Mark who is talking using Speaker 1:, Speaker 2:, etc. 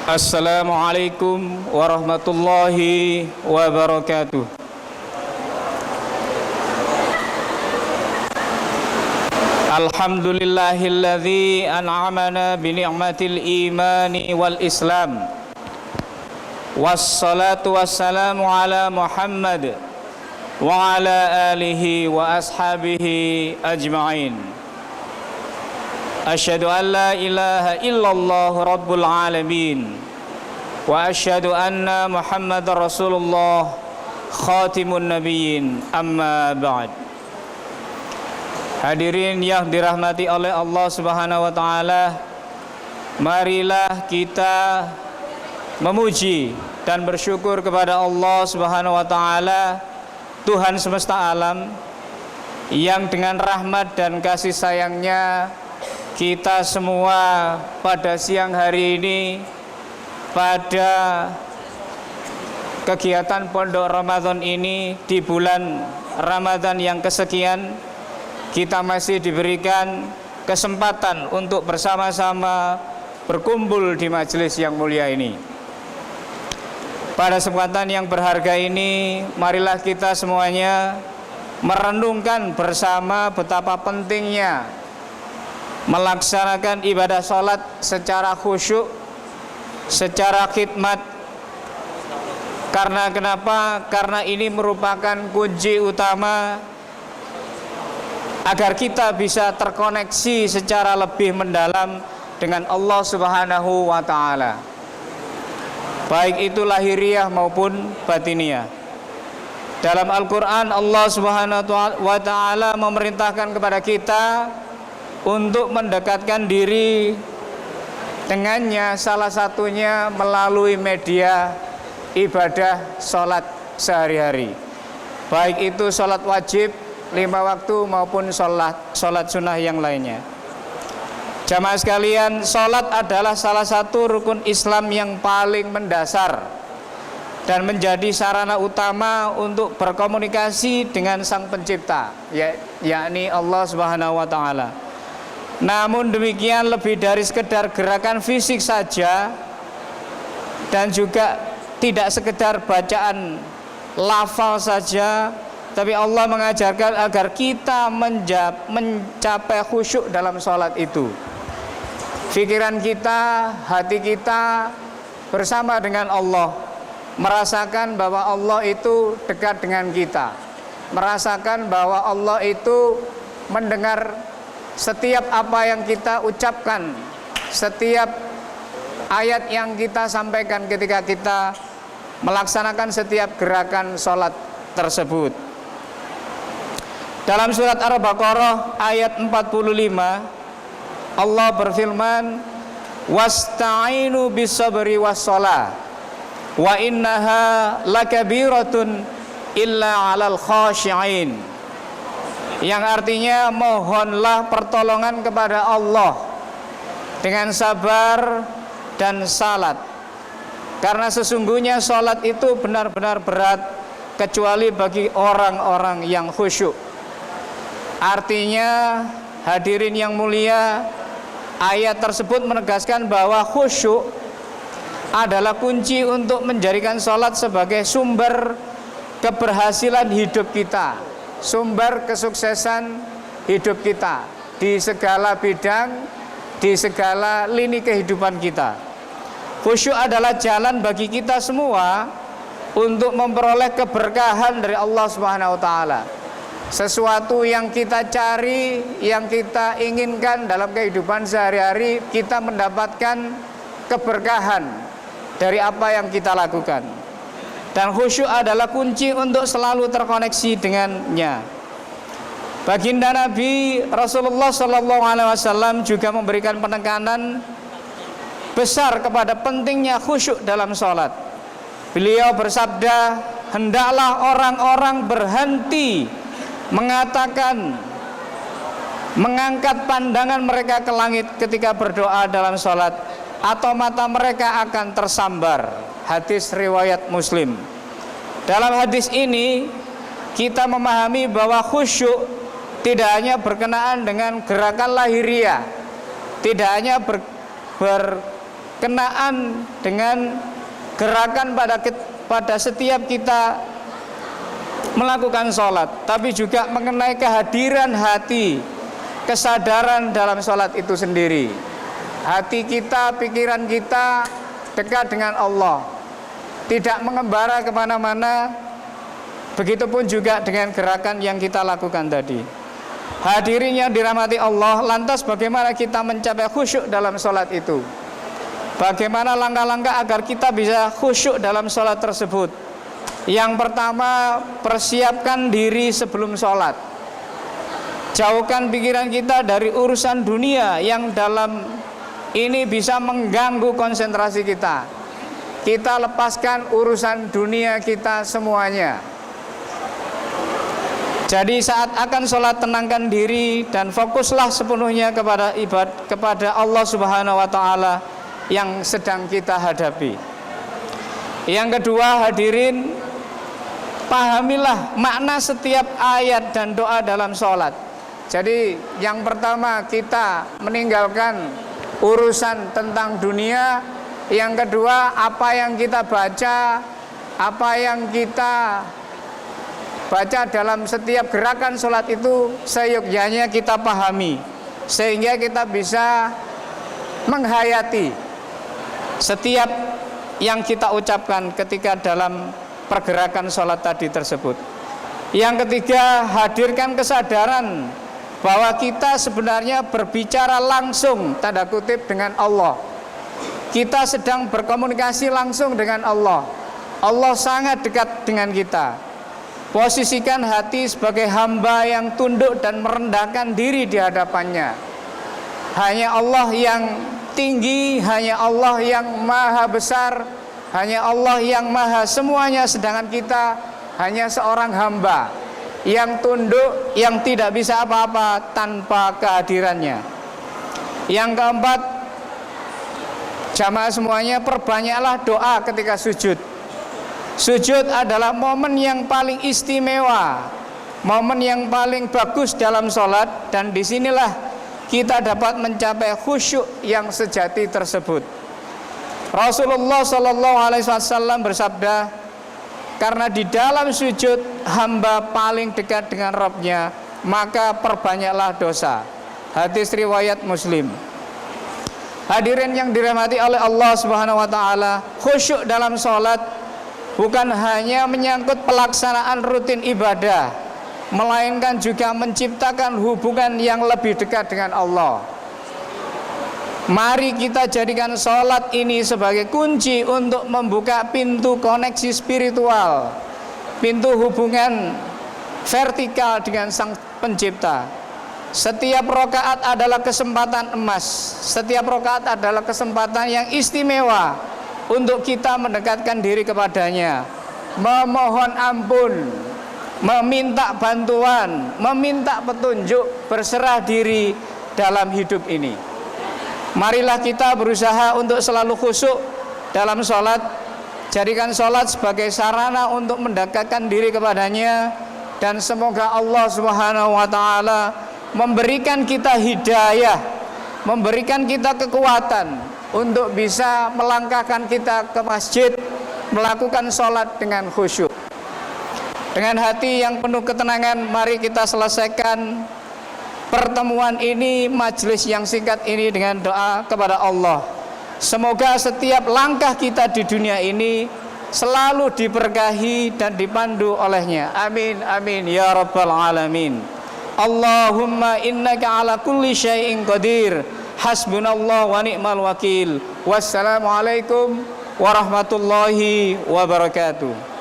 Speaker 1: Assalamualaikum warahmatullahi wabarakatuh. Alhamdulillahilladzi an'amana bi ni'matil imani wal islam. Wassalatu wassalamu ala Muhammad wa ala alihi wa ashabihi ajma'in. Asyhadu an la ilaha illallah rabbul alamin wa asyhadu anna Muhammadar Rasulullah khatimun nabiyyin, amma ba'd. Hadirin yang dirahmati oleh Allah Subhanahu wa taala, marilah kita memuji dan bersyukur kepada Allah Subhanahu wa taala, Tuhan semesta alam, yang dengan rahmat dan kasih sayangnya kita semua pada siang hari ini, pada kegiatan Pondok Ramadan ini, di bulan Ramadan yang kesekian, kita masih diberikan kesempatan untuk bersama-sama berkumpul di majelis yang mulia ini. Pada kesempatan yang berharga ini, marilah kita semuanya merenungkan bersama betapa pentingnya melaksanakan ibadah salat secara khusyuk, secara khidmat. Karena kenapa? Karena ini merupakan kunci utama agar kita bisa terkoneksi secara lebih mendalam dengan Allah Subhanahu wa taala, baik itu lahiriah maupun batiniah. Dalam Al-Qur'an Allah Subhanahu wa taala memerintahkan kepada kita untuk mendekatkan diri dengannya, salah satunya melalui media ibadah sholat sehari-hari, baik itu sholat wajib 5 waktu maupun sholat sunnah yang lainnya. Jamaah sekalian, sholat adalah salah satu rukun Islam yang paling mendasar dan menjadi sarana utama untuk berkomunikasi dengan Sang Pencipta, yakni Allah Subhanahu wa taala. Namun demikian, lebih dari sekedar gerakan fisik saja dan juga tidak sekedar bacaan lafal saja, tapi Allah mengajarkan agar kita mencapai khusyuk dalam sholat itu. Pikiran kita, hati kita bersama dengan Allah, merasakan bahwa Allah itu dekat dengan kita, merasakan bahwa Allah itu mendengar setiap apa yang kita ucapkan, setiap ayat yang kita sampaikan ketika kita melaksanakan setiap gerakan sholat tersebut. Dalam surat Al-Baqarah ayat 45, Allah berfirman, wasta'inu bis-sabri was-shalah wa innaha lakabiratun illa 'alal khashi'in, yang artinya mohonlah pertolongan kepada Allah dengan sabar dan salat, karena sesungguhnya salat itu benar-benar berat kecuali bagi orang-orang yang khusyuk. Artinya, hadirin yang mulia, ayat tersebut menegaskan bahwa khusyuk adalah kunci untuk menjadikan salat sebagai sumber keberhasilan hidup kita, sumber kesuksesan hidup kita di segala bidang, di segala lini kehidupan kita. Khusyuk adalah jalan bagi kita semua untuk memperoleh keberkahan dari Allah Subhanahu wa taala. Sesuatu yang kita cari, yang kita inginkan dalam kehidupan sehari-hari, kita mendapatkan keberkahan dari apa yang kita lakukan. Dan khusyuk adalah kunci untuk selalu terkoneksi dengannya. Baginda Nabi Rasulullah SAW juga memberikan penekanan besar kepada pentingnya khusyuk dalam sholat. Beliau bersabda, hendaklah orang-orang berhenti mengatakan, mengangkat pandangan mereka ke langit ketika berdoa dalam sholat, atau mata mereka akan tersambar. Hadis riwayat Muslim. Dalam hadis ini kita memahami bahwa khusyuk tidak hanya berkenaan dengan gerakan lahiriah, tidak hanya kenaan dengan gerakan pada setiap kita melakukan sholat, tapi juga mengenai kehadiran hati, kesadaran dalam sholat itu sendiri. Hati kita, pikiran kita dekat dengan Allah, tidak mengembara kemana-mana. Begitupun juga dengan gerakan yang kita lakukan tadi. Hadirin yang dirahmati Allah, lantas bagaimana kita mencapai khusyuk dalam sholat itu? Bagaimana langkah-langkah agar kita bisa khusyuk dalam sholat tersebut? Yang pertama, persiapkan diri sebelum sholat. Jauhkan pikiran kita dari urusan dunia yang dalam ini bisa mengganggu konsentrasi kita. Kita lepaskan urusan dunia kita semuanya. Jadi saat akan sholat, tenangkan diri dan fokuslah sepenuhnya kepada Allah Subhanahu wa Ta'ala yang sedang kita hadapi. Yang kedua, hadirin, pahamilah makna setiap ayat dan doa dalam sholat. Jadi yang pertama, kita meninggalkan urusan tentang dunia. Yang kedua, apa yang kita baca, apa yang kita baca dalam setiap gerakan sholat itu seyogyanya kita pahami, sehingga kita bisa menghayati setiap yang kita ucapkan ketika dalam pergerakan sholat tadi tersebut. Yang ketiga, hadirkan kesadaran bahwa kita sebenarnya berbicara langsung, tanda kutip, dengan Allah. Kita sedang berkomunikasi langsung dengan Allah. Allah sangat dekat dengan kita. Posisikan hati sebagai hamba yang tunduk dan merendahkan diri di hadapannya. Hanya Allah yang tinggi, hanya Allah yang maha besar, hanya Allah yang maha semuanya, sedangkan kita hanya seorang hamba yang tunduk, yang tidak bisa apa-apa tanpa kehadirannya. Yang keempat, jamaah semuanya, perbanyaklah doa ketika sujud. Sujud adalah momen yang paling istimewa, momen yang paling bagus dalam sholat, dan disinilah kita dapat mencapai khusyuk yang sejati tersebut. Rasulullah SAW bersabda, karena di dalam sujud hamba paling dekat dengan Rabb-Nya, maka perbanyaklah dosa. Hadis riwayat Muslim. Hadirin yang dirahmati oleh Allah Subhanahu wa Ta'ala, khusyuk dalam sholat bukan hanya menyangkut pelaksanaan rutin ibadah, melainkan juga menciptakan hubungan yang lebih dekat dengan Allah. Mari kita jadikan sholat ini sebagai kunci untuk membuka pintu koneksi spiritual, pintu hubungan vertikal dengan Sang Pencipta. Setiap rakaat adalah kesempatan emas, setiap rakaat adalah kesempatan yang istimewa untuk kita mendekatkan diri kepadanya, memohon ampun, meminta bantuan, meminta petunjuk, berserah diri dalam hidup ini. Marilah kita berusaha untuk selalu khusyuk dalam sholat. Jadikan sholat sebagai sarana untuk mendekatkan diri kepadanya, dan semoga Allah Subhanahu wa Ta'ala memberikan kita hidayah, memberikan kita kekuatan untuk bisa melangkahkan kita ke masjid, melakukan sholat dengan khusyuk. Dengan hati yang penuh ketenangan, mari kita selesaikan pertemuan ini, majelis yang singkat ini, dengan doa kepada Allah. Semoga setiap langkah kita di dunia ini selalu diberkahi dan dipandu olehnya. Amin, amin, ya rabbal alamin. Allahumma innaka ala kulli syai'in qadir. Hasbunallah wa ni'mal wakil. Wassalamualaikum warahmatullahi wabarakatuh.